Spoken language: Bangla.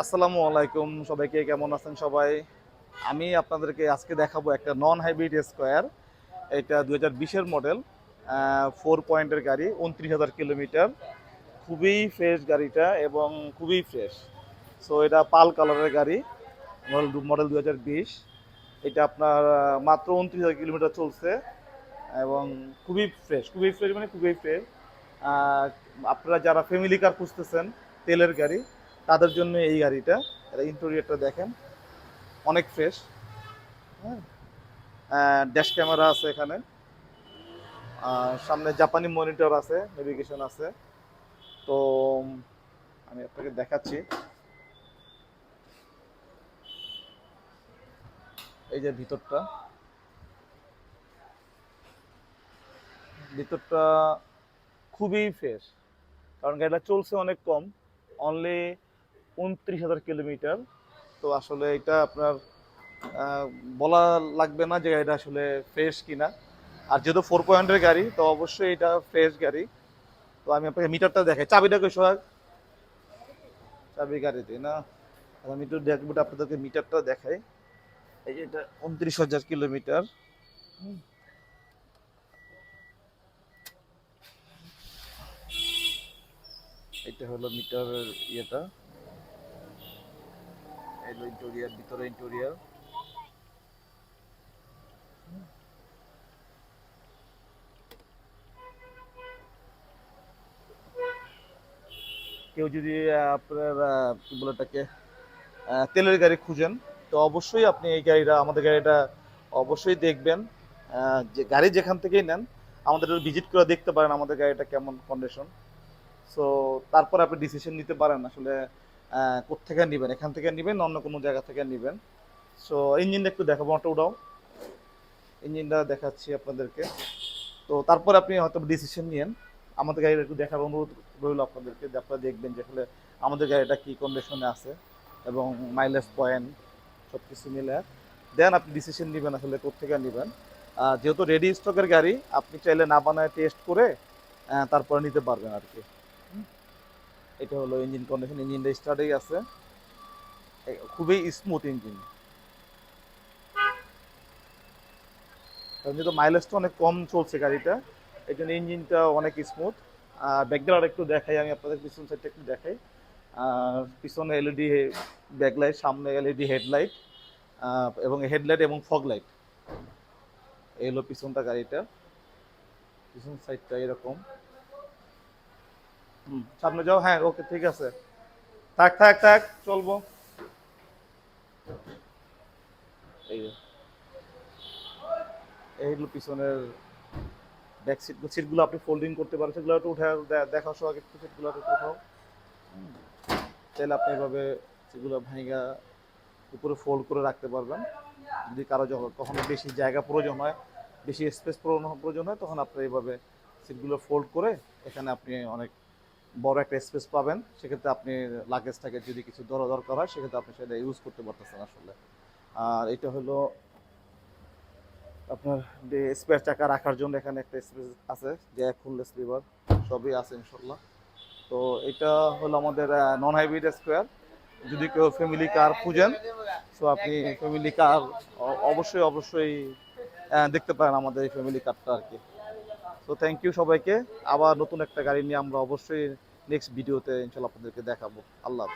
আসসালামু আলাইকুম, সবাইকে কেমন আছেন সবাই? আমি আপনাদেরকে আজকে দেখাবো একটা নন হাইব্রিড স্কোয়ার। এটা 2020-এর মডেল, 4 পয়েন্টের গাড়ি, 29,000 কিলোমিটার। খুবই ফ্রেশ গাড়িটা এবং খুবই ফ্রেশ। সো এটা পাল কালারের গাড়ি, মডেল 2020। এটা আপনার মাত্র 29,000 কিলোমিটার চলছে এবং খুবই ফ্রেশ মানে খুবই ফ্রেশ। আপনারা যারা ফ্যামিলি কার খুঁজতেছেন, তেলের গাড়ি, তাদের জন্য এই গাড়িটা। এটা ইন্টেরিয়রটা দেখেন, অনেক ফ্রেশ। হ্যাঁ, ড্যাশ ক্যামেরা আছে এখানে, সামনে জাপানি মনিটর আছে, নেভিগেশন আছে। তো আমি আপনাকে দেখাচ্ছি, এই যে ভিতরটা। ভিতরটা খুবই ফ্রেশ, কারণ গাড়িটা চলছে অনেক কম, অনলি 29,000 কিলোমিটার। তো আসলে এটা আপনার আহ, বলা লাগবে না যে গাড়িটা আসলে ফ্রেশ কিনা। আর যেহেতু 4 পয়েন্টের গাড়ি, তো অবশ্যই এটা ফ্রেশ গাড়ি। তো আমি আপনাকে মিটারটা দেখাই, চাবিটা কই সোহাগ? চাবি গাড়িতে না। আমি একটু দেখবো, আপনাদেরকে মিটারটা দেখাই। এই যে এটা 29,000 কিলোমিটার। এটা হলো মিটারের ইয়েটা, এই হলো ইন্টেরিয়ার, ভিতরে ইন্টেরিয়ার। কেউ যদি আপনার কি বলে এটাকে, তেলের গাড়ি খুঁজেন, তো অবশ্যই আপনি এই গাড়িটা, আমাদের গাড়িটা অবশ্যই দেখবেন। যে গাড়ি যেখান থেকেই নেন, আমাদের ভিজিট করে দেখতে পারেন আমাদের গাড়িটা কেমন কন্ডিশন। সো তারপর আপনি ডিসিশন নিতে পারেন আসলে কোত্থেকে নেবেন, এখান থেকে নেবেন অন্য কোনো জায়গা থেকে নেবেন। সো ইঞ্জিনটা একটু দেখাবো, মোটর উঠাও। ইঞ্জিনটা দেখাচ্ছি আপনাদেরকে। তো তারপর আপনি হয়তো ডিসিশন নিয়েন। আমাদের গাড়িটা একটু দেখার অনুরোধ রইল আপনাদেরকে, যে আপনারা দেখবেন যে আসলে আমাদের গাড়িটা কী কন্ডিশনে আছে এবং মাইলেজ পয়েন্ট সব কিছু মিলে দেন আপনি ডিসিশন নেবেন আসলে কোত্থেকে নেবেন। যেহেতু রেডি স্টকের গাড়ি, আপনি চাইলে না বানায় টেস্ট করে তারপরে নিতে পারবেন আর কি। এটা হলো ইঞ্জিন কন্ডিশন, ইঞ্জিনটা স্টার্টেই আছে, খুবই স্মুথ ইঞ্জিন। কারণ যেহেতু মাইলেজটা অনেক কম চলছে গাড়িটা, এই জন্য ইঞ্জিনটা অনেক স্মুথ। ব্যাকগ্রাউন্ড একটু দেখাই, আমি আপনাদের পিছন সাইডটা একটু দেখাই। পিছনে এলইডি ব্যাকলাইট, সামনে এলইডি হেডলাইট, এবং হেডলাইট এবং ফগ লাইট। এই হলো পিছনটা গাড়িটা, পিছন সাইডটা এরকম। সামনে যাও, হ্যাঁ ওকে ঠিক আছে, থাক থাক থাক, চলবো। এই যে, এই হলো পিছনের ব্যাক সিটগুলো আপনি ফোল্ডিং করতে পারেন, সেগুলো একটু উঠে দেখাও সহ, একটু সিটগুলো একটু উঠাও। চাইলে আপনি এভাবে সেগুলো ভাঙা উপরে ফোল্ড করে রাখতে পারবেন। যদি কারো যখন কখনো বেশি জায়গা প্রয়োজন হয়, বেশি স্পেস প্রয়োজন হয়, তখন আপনি এইভাবে সিটগুলো ফোল্ড করে এখানে আপনি অনেক বড় একটা স্পেস পাবেন। সেক্ষেত্রে আপনি লাগেজটাকে যদি কিছু দরকার হয়, সেক্ষেত্রে আপনি সেটা ইউজ করতে পারতেছেন আসলে। আর এটা হলো আপনার স্পেয়ার চাকা রাখার জন্য এখানে একটা স্পেস আছে, জ্যাক, হুইললেস লিভার সবই আছে ইনশাল্লাহ। তো এটা হলো আমাদের নন হাইব্রিড স্কোয়ার। যদি কেউ ফ্যামিলি কার খুঁজেন, সো আপনি ফ্যামিলি কার অবশ্যই অবশ্যই দেখতে পারেন আমাদের এই ফ্যামিলি কারটা আর কি। তো থ্যাংক ইউ সবাইকে। আবার নতুন একটা গাড়ি নিয়ে আমরা অবশ্যই নেক্সট ভিডিওতে ইনশাল্লাহ আপনাদেরকে দেখাবো। আল্লাহ হাফেজ।